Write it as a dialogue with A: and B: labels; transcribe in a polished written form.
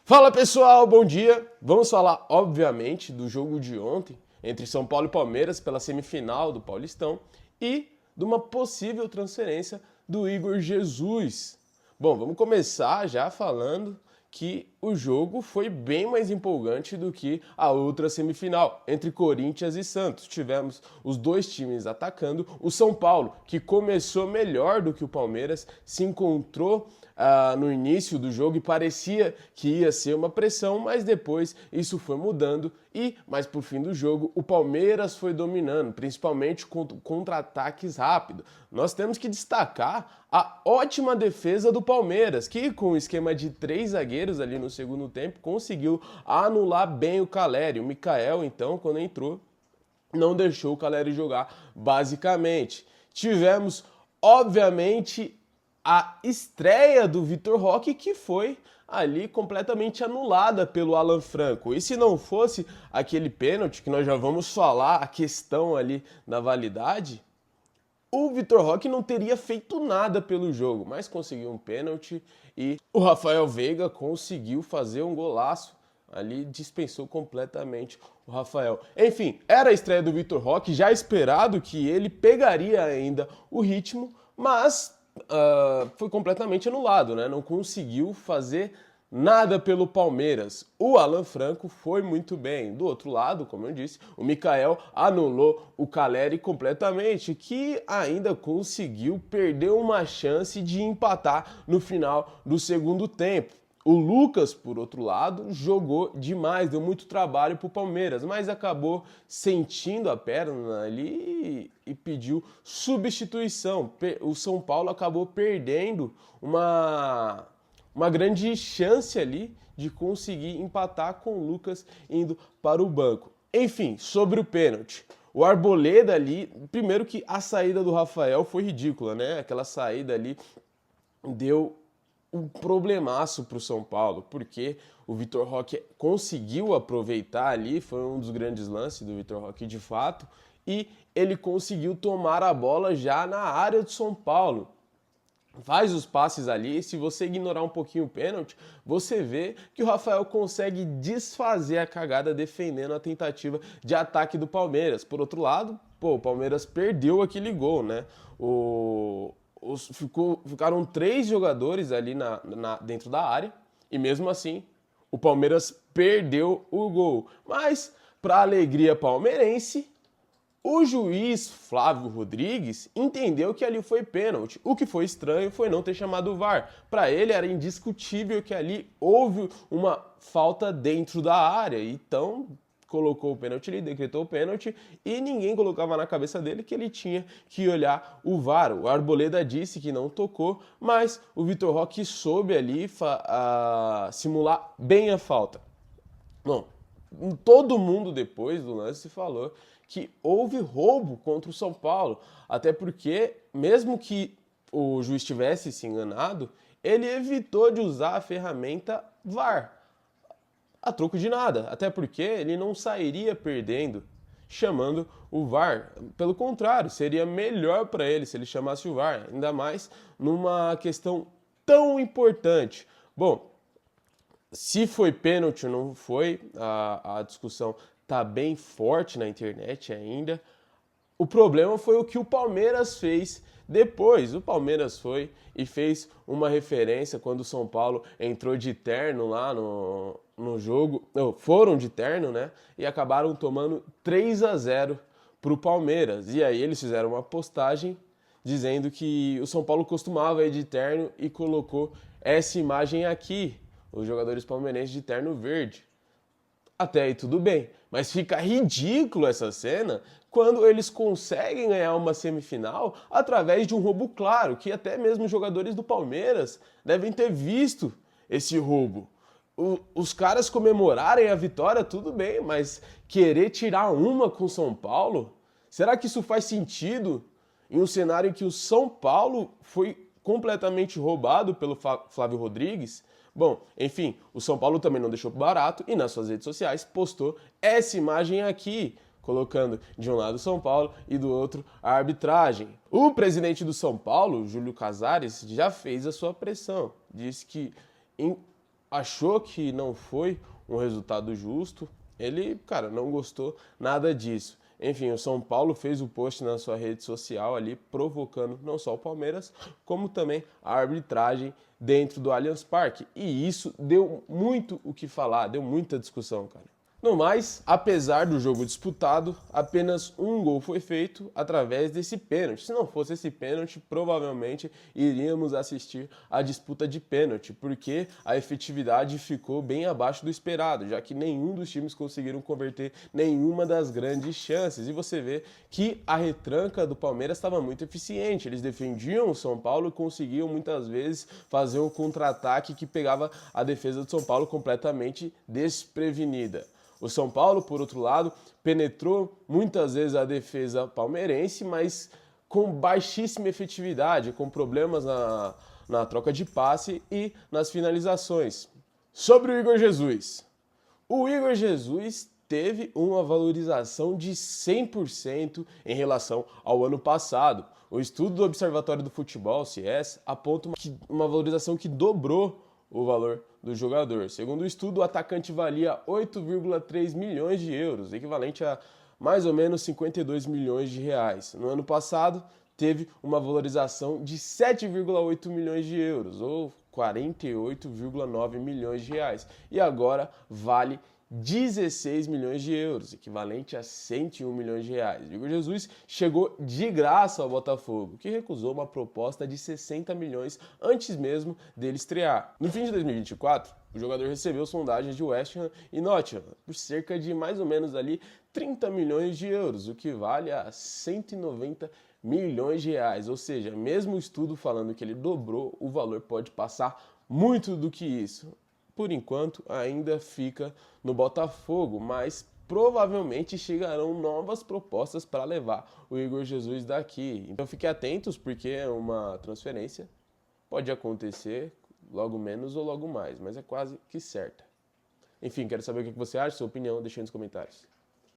A: Fala pessoal, bom dia! Vamos falar, obviamente, do jogo de ontem entre São Paulo e Palmeiras pela semifinal do Paulistão e de uma possível transferência do Igor Jesus. Bom, vamos começar já falando que o jogo foi bem mais empolgante do que a outra semifinal entre Corinthians e Santos. Tivemos os dois times atacando. O São Paulo, que começou melhor do que o Palmeiras, se encontrou no início do jogo e parecia que ia ser uma pressão, mas depois isso foi mudando e, mais pro fim do jogo, o Palmeiras foi dominando, principalmente contra-ataques rápidos. Nós temos que destacar a ótima defesa do Palmeiras, que com o esquema de 3 zagueiros ali no segundo tempo, conseguiu anular bem o Caleri. O Mikael, então, quando entrou, não deixou o Caleri jogar, basicamente. Tivemos, obviamente, a estreia do Vitor Roque, que foi ali completamente anulada pelo Alan Franco. E se não fosse aquele pênalti, que nós já vamos falar a questão ali da validade, o Vitor Roque não teria feito nada pelo jogo, mas conseguiu um pênalti e o Rafael Veiga conseguiu fazer um golaço. Ali dispensou completamente o Rafael. Enfim, era a estreia do Vitor Roque, já esperado que ele pegaria ainda o ritmo, mas foi completamente anulado, né? Não conseguiu fazer nada pelo Palmeiras. O Alan Franco foi muito bem. Do outro lado, como eu disse, o Mikael anulou o Caleri completamente, que ainda conseguiu perder uma chance de empatar no final do segundo tempo. O Lucas, por outro lado, jogou demais, deu muito trabalho para o Palmeiras, mas acabou sentindo a perna ali e pediu substituição. O São Paulo acabou perdendo uma grande chance ali de conseguir empatar com o Lucas indo para o banco. Enfim, sobre o pênalti. O Arboleda ali, primeiro que a saída do Rafael foi ridícula, né? Aquela saída ali deu um problemaço para o São Paulo, porque o Vitor Roque conseguiu aproveitar ali, foi um dos grandes lances do Vitor Roque de fato, e ele conseguiu tomar a bola já na área do São Paulo. Faz os passes ali, e se você ignorar um pouquinho o pênalti, você vê que o Rafael consegue desfazer a cagada defendendo a tentativa de ataque do Palmeiras. Por outro lado, o Palmeiras perdeu aquele gol, né? Ficaram 3 jogadores ali dentro da área e mesmo assim o Palmeiras perdeu o gol. Mas, para alegria palmeirense, o juiz Flávio Rodrigues entendeu que ali foi pênalti. O que foi estranho foi não ter chamado o VAR. Para ele era indiscutível que ali houve uma falta dentro da área. Então colocou o pênalti ali, decretou o pênalti e ninguém colocava na cabeça dele que ele tinha que olhar o VAR. O Arboleda disse que não tocou, mas o Vitor Roque soube ali simular bem a falta. Bom, todo mundo depois do lance falou que houve roubo contra o São Paulo, até porque, mesmo que o juiz tivesse se enganado, ele evitou de usar a ferramenta VAR, a troco de nada, até porque ele não sairia perdendo chamando o VAR. Pelo contrário, seria melhor para ele se ele chamasse o VAR, ainda mais numa questão tão importante. Bom, se foi pênalti ou não foi, a discussão está bem forte na internet ainda. O problema foi o que o Palmeiras fez depois. O Palmeiras foi e fez uma referência quando o São Paulo entrou de terno lá no jogo. Não, foram de terno, né? E acabaram tomando 3-0 para o Palmeiras. E aí eles fizeram uma postagem dizendo que o São Paulo costumava ir de terno e colocou essa imagem aqui. Os jogadores palmeirenses de terno verde. Até aí tudo bem, mas fica ridículo essa cena quando eles conseguem ganhar uma semifinal através de um roubo claro, que até mesmo os jogadores do Palmeiras devem ter visto esse roubo. Os caras comemorarem a vitória, tudo bem, mas querer tirar uma com o São Paulo? Será que isso faz sentido em um cenário em que o São Paulo foi completamente roubado pelo Flávio Rodrigues? Bom, enfim, o São Paulo também não deixou barato e nas suas redes sociais postou essa imagem aqui, colocando de um lado o São Paulo e do outro a arbitragem. O presidente do São Paulo, Júlio Casares, já fez a sua pressão. Disse que achou que não foi um resultado justo, ele, cara, não gostou nada disso. Enfim, o São Paulo fez o post na sua rede social ali, provocando não só o Palmeiras, como também a arbitragem dentro do Allianz Parque. E isso deu muito o que falar, deu muita discussão, cara. No mais, apesar do jogo disputado, apenas um gol foi feito através desse pênalti. Se não fosse esse pênalti, provavelmente iríamos assistir a disputa de pênalti, porque a efetividade ficou bem abaixo do esperado, já que nenhum dos times conseguiram converter nenhuma das grandes chances. E você vê que a retranca do Palmeiras estava muito eficiente. Eles defendiam o São Paulo e conseguiam muitas vezes fazer um contra-ataque que pegava a defesa do São Paulo completamente desprevenida. O São Paulo, por outro lado, penetrou muitas vezes a defesa palmeirense, mas com baixíssima efetividade, com problemas na troca de passe e nas finalizações. Sobre o Igor Jesus. O Igor Jesus teve uma valorização de 100% em relação ao ano passado. O estudo do Observatório do Futebol, CIES, aponta uma valorização que dobrou o valor do jogador. Segundo o estudo, o atacante valia 8,3 milhões de euros, equivalente a mais ou menos 52 milhões de reais. No ano passado, teve uma valorização de 7,8 milhões de euros, ou 48,9 milhões de reais. E agora vale 16 milhões de euros, equivalente a 101 milhões de reais. Igor Jesus chegou de graça ao Botafogo, que recusou uma proposta de 60 milhões antes mesmo dele estrear. No fim de 2024, o jogador recebeu sondagens de West Ham e Nottingham por cerca de mais ou menos ali 30 milhões de euros, o que vale a 190 milhões de reais. Ou seja, mesmo o estudo falando que ele dobrou, o valor pode passar muito do que isso. Por enquanto, ainda fica no Botafogo, mas provavelmente chegarão novas propostas para levar o Igor Jesus daqui. Então fiquem atentos, porque é uma transferência, pode acontecer logo menos ou logo mais, mas é quase que certa. Enfim, quero saber o que você acha, sua opinião, deixe aí nos comentários.